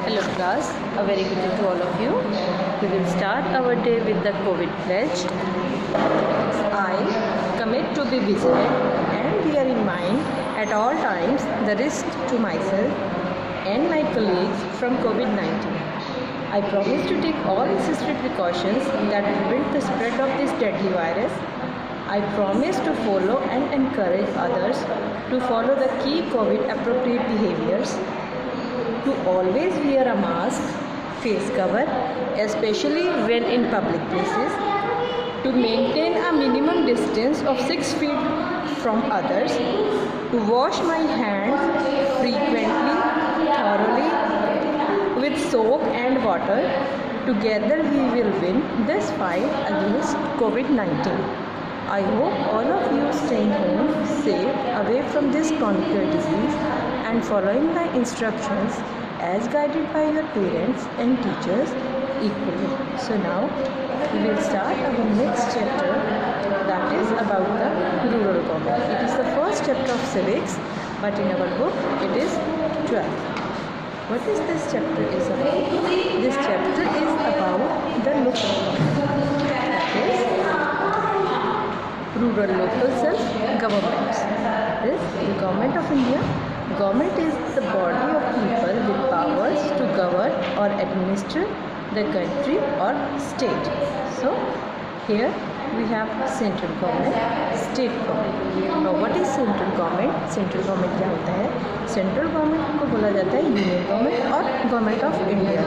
Hello class, a very good day to all of you. We will start our day with the COVID pledge. I commit to be vigilant and bear in mind at all times the risk to myself and my colleagues from COVID-19. I promise to take all necessary precautions that prevent the spread of this deadly virus. I promise to follow and encourage others to follow the key COVID appropriate behaviors, to always wear a mask, face cover, especially when in public places, to maintain a minimum distance of 6 feet from others, to wash my hands frequently, thoroughly, with soap and water. Together we will win this fight against COVID-19. I hope all of you staying home safe, away from this chronic disease, and following my instructions as guided by your parents and teachers equally. So now we will start our next chapter, that is about the rural government. It is the first chapter of civics, but in our book it is 12. What is this chapter is about? This chapter is about the local government, that is rural local self-governments. This is the government of India. Government is the body of people with powers to govern or administer the country or state. So here we have central government, state government. Now what is central government? Central government क्या होता है? Central government को बोला जाता है union government और government of India.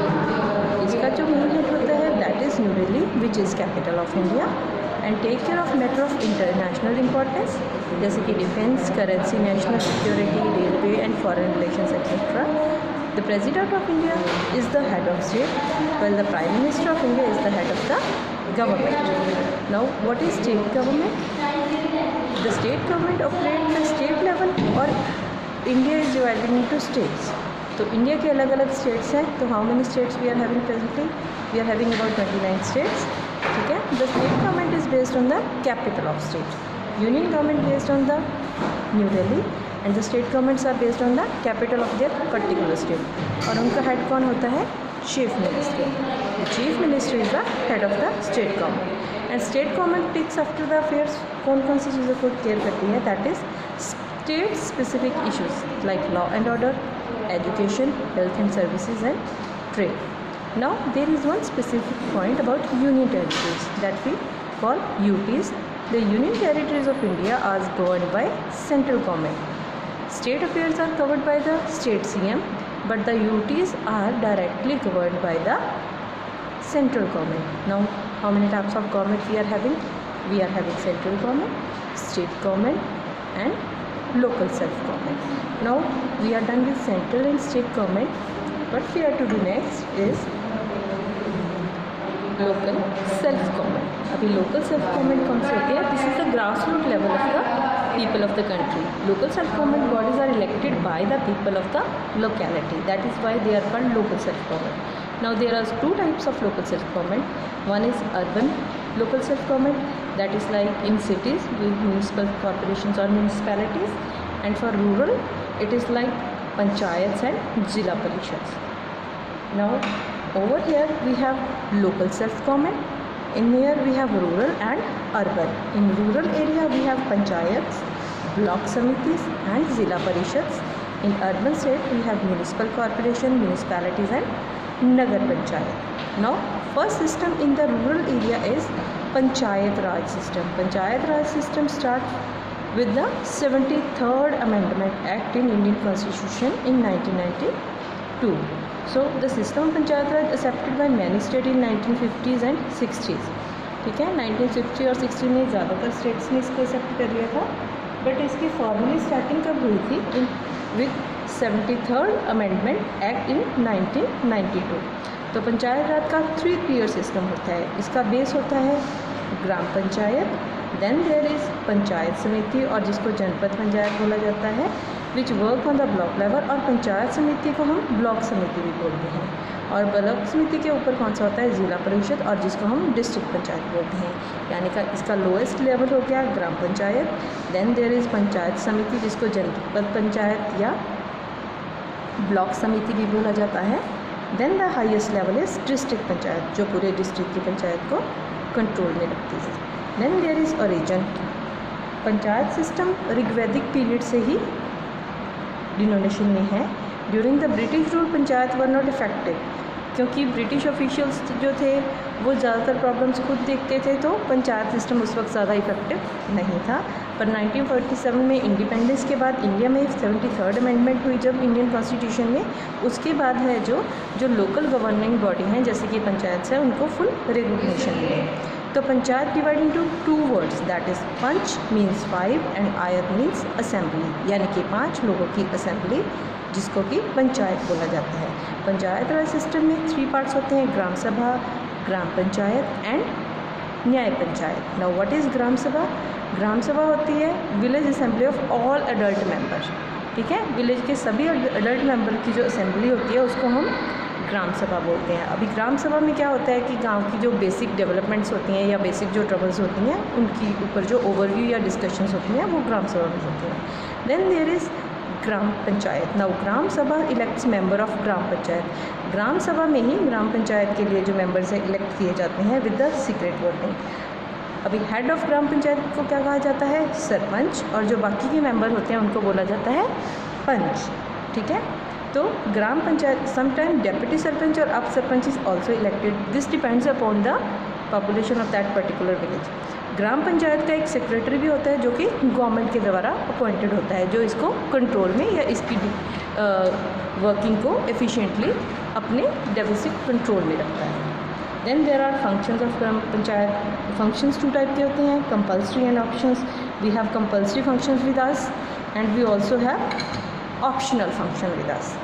इसका जो मेन हेड होता है that is New Delhi, which is capital of India, and take care of matter of international importance जैसे कि defence, currency, national security, railway and foreign relations etcetera. The President of India is the head of state, while the Prime Minister of India is the head of the government. Now, what is state government? The state government operates the state level, और India is divided into states. तो India के अलग अलग states हैं. तो how many states we are having presently? We are having about 29 states. ठीक है. The state government is based on the capital of state. Union government based on the New Delhi, and the state governments are based on the capital of their particular state. और उनका head कौन होता है? Chief minister. Chief minister is the head of the state government. And state government takes after the affairs. कौन कौन सी चीज़ों को केयर करती है? That is state specific issues like law and order, education, health and services and trade. Now there is one specific point about union territories that we call UTs. The union territories of India are governed by central government. State affairs are covered by the state CM, but the UTs are directly governed by the central government. Now how many types of government we are having? We are having central government, state government and local self-government. Now we are done with central and state government. What we have to do next is local self-government. अभी local self-government कौन से होते हैं? This is the grassroots level of the people of the country. Local self-government bodies are elected by the people of the locality. That is why they are called local self-government. Now there are two types of local self-government. One is urban local self-government, that is like in cities with municipal corporations or municipalities, and for rural it is like panchayats and zilla parishads. Now over here we have local self-government. In here we have rural and urban. In rural area we have panchayats, block samitis and zilla parishads. In urban state we have municipal corporation, municipalities and nagar panchayat. Now first system in the rural area is Panchayat Raj system. Panchayat Raj system starts with the 73rd Amendment Act in Indian Constitution in 1992. So the system of Panchayat Raj accepted by many states in 1950s and 60s. ठीक है. 1950 और 60 में ज़्यादातर states ने इसको accept कर लिया था, बट इसकी फॉर्मली स्टार्टिंग कब हुई थी? With 73rd amendment act in 1992. तो पंचायत राज का 3 tier सिस्टम होता है. इसका बेस होता है gram panchayat, then there is panchayat samiti और जिसको जनपद पंचायत बोला जाता है, which work on the block level, और पंचायत समिति को हम ब्लॉक समिति भी बोलते हैं. और ब्लॉक समिति के ऊपर कौन सा होता है? जिला परिषद, और जिसको हम डिस्ट्रिक्ट पंचायत बोलते हैं. यानी कि इसका लोएस्ट लेवल हो गया gram panchayat. Then there is panchayat samiti जिसको जनपद पंचायत या ब्लॉक समिति भी बोला जाता है. Then the highest level is district panchayat, जो पूरे डिस्ट्रिक्ट की पंचायत को कंट्रोल में रखती है. Then there is origin. Panchayat system ऋग्वैदिक पीरियड से ही डिनोनेशन में है. During the British rule panchayat were not effective, क्योंकि ब्रिटिश ऑफिशियल्स जो थे वो ज़्यादातर प्रॉब्लम्स खुद देखते थे, तो पंचायत सिस्टम उस वक्त ज़्यादा इफेक्टिव नहीं था. पर 1947 में इंडिपेंडेंस के बाद इंडिया में 73rd अमेंडमेंट हुई जब इंडियन कॉन्स्टिट्यूशन में, उसके बाद है जो लोकल गवर्निंग बॉडी हैं जैसे कि पंचायत है उनको फुल रिकॉग्निशन मिले. तो panchayat divide into 2 words, that is panch means 5 and ayat means assembly, यानी कि 5 लोगों की असेंबली जिसको कि पंचायत बोला जाता है. पंचायत राज सिस्टम में 3 पार्ट्स होते हैं, ग्राम सभा, ग्राम पंचायत एंड न्याय पंचायत. नाउ व्हाट इज़ ग्राम सभा? ग्राम सभा होती है village assembly of all adult members. ठीक है, विलेज के सभी अडल्ट मेंबर की जो असेंबली होती है उसको हम ग्राम सभा बोलते हैं. अभी ग्राम सभा में क्या होता है कि गांव की जो बेसिक डेवलपमेंट्स होती हैं या बेसिक जो ट्रबल्स होती हैं उनकी ऊपर जो ओवरव्यू या डिस्कशंस होती हैं वो ग्राम सभा में होती हैं. Then there is gram panchayat. Now gram sabha elects member of gram panchayat. Gram sabha में ही ग्राम पंचायत के लिए जो मेंबर्स हैं इलेक्ट किए जाते हैं विद द सीक्रेट वोटिंग. अभी हेड ऑफ ग्राम पंचायत को क्या कहा जाता है? सरपंच. और जो बाकी के मेंबर होते हैं उनको बोला जाता है पंच. ठीक है, तो ग्राम पंचायत समटाइम डेप्यूटी सरपंच और up sarpanch is also elected. This depends upon the population of that particular village. Gram panchayat का एक सेक्रेटरी भी होता है जो कि गवर्नमेंट के द्वारा अपॉइंटेड होता है, जो इसको कंट्रोल में या इसकी वर्किंग को एफिशिएंटली अपने डेफिसिट कंट्रोल में रखता है. Then there are functions of gram panchayat. Functions 2 type के होते हैं, compulsory and options. We have compulsory functions with us and we also have optional function with us.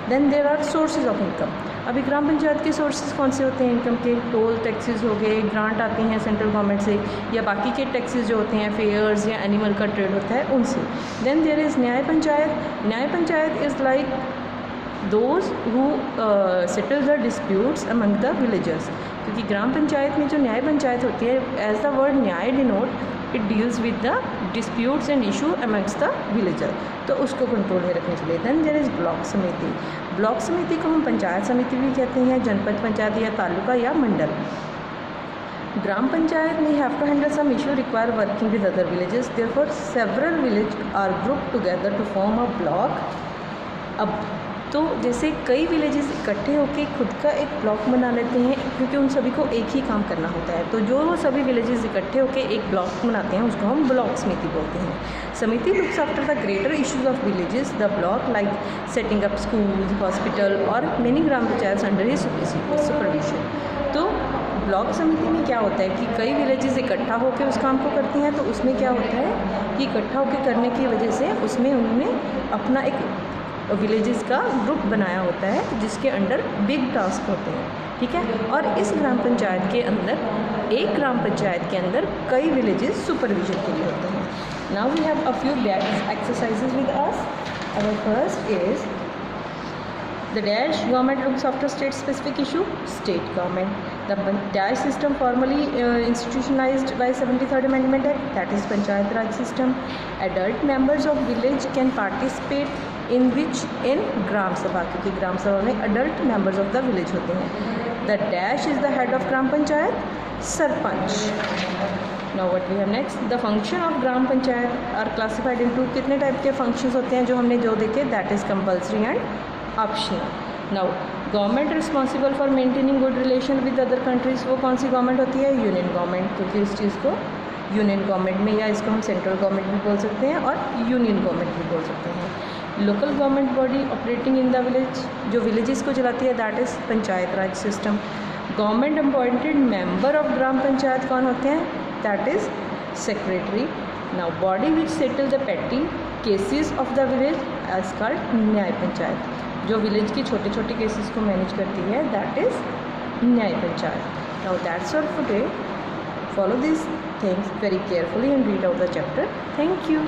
Then there are sources of income. अभी ग्राम पंचायत के sources कौन से होते हैं income के? टोल टैक्सेस हो गए, ग्रांट आती हैं सेंट्रल गवर्नमेंट से, या बाकी के टैक्सेस जो होते हैं फेयर्स या एनिमल का ट्रेड होता है उनसे. देन देयर इज़ न्याय पंचायत. न्याय panchayat is like those who settle the disputes among the villagers. क्योंकि ग्राम पंचायत में जो न्याय पंचायत होती है, एज द वर्ड न्याय denote, it deals with the disputes and issue amongst the villager, तो उसको कंट्रोल में रखने के लिए. देन देयर इज़ ब्लॉक समिति. ब्लॉक समिति को हम पंचायत समिति भी कहते हैं, जनपद पंचायत या तालुका या मंडल. ग्राम panchayat may have to handle some issue require working with other villages. Therefore, several villages are grouped together to form a block. अब तो जैसे कई विलेजेस इकट्ठे होकर खुद का एक ब्लॉक बना लेते हैं, क्योंकि उन सभी को एक ही काम करना होता है, तो जो सभी विलेजेस इकट्ठे होकर एक ब्लॉक बनाते हैं उसको हम ब्लॉक समिति बोलते हैं. समिति looks after the greater issues of villages. The block like setting up school, hospital और many gram panchayat under his supervision. तो ब्लॉक समिति में क्या होता है कि कई विलेजेस इकट्ठा होकर उस काम को करती हैं, तो उसमें क्या होता है कि इकट्ठा होकर करने की वजह से उसमें उन्होंने अपना एक विलेजेस का ग्रुप बनाया होता है जिसके अंडर बिग टास्क होते हैं. ठीक है, और इस ग्राम पंचायत के अंदर एक ग्राम पंचायत के अंदर कई विलेजेस सुपरविजन के लिए होते हैं. Now we have a few exercises with us. Our first is the dash government looks after state specific issue. State government. The dash system formally institutionalized by 73rd amendment act, that is panchayat raj system. Adult members of village can participate in gram sabha, क्योंकि ग्राम सभा में adult members of the village होते हैं. The dash is the head of gram panchayat, sarpanch. Now what we have next, the function of gram panchayat are classified into कितने type के functions होते हैं जो हमने जो देखे, that is compulsory and optional. Now government responsible for maintaining good relation with other countries, वो कौन सी गवर्नमेंट होती है? यूनियन गवर्नमेंट, क्योंकि इस चीज़ को यूनियन गवर्नमेंट में या इसको हम सेंट्रल गवर्नमेंट भी बोल सकते हैं और यूनियन गवर्नमेंट भी बोल सकते हैं. Local government body operating in the village, जो विलेजेस को चलाती है, that is panchayat raj system. Government appointed member of gram panchayat कौन होते हैं? That is secretary. Now body which settle the petty cases of the village as called nyay panchayat. जो विलेज की छोटे छोटे केसेस को मैनेज करती है, दैट इज़ न्याय panchayat. Now that's all for today. Follow this things very carefully and read out the chapter. Thank you.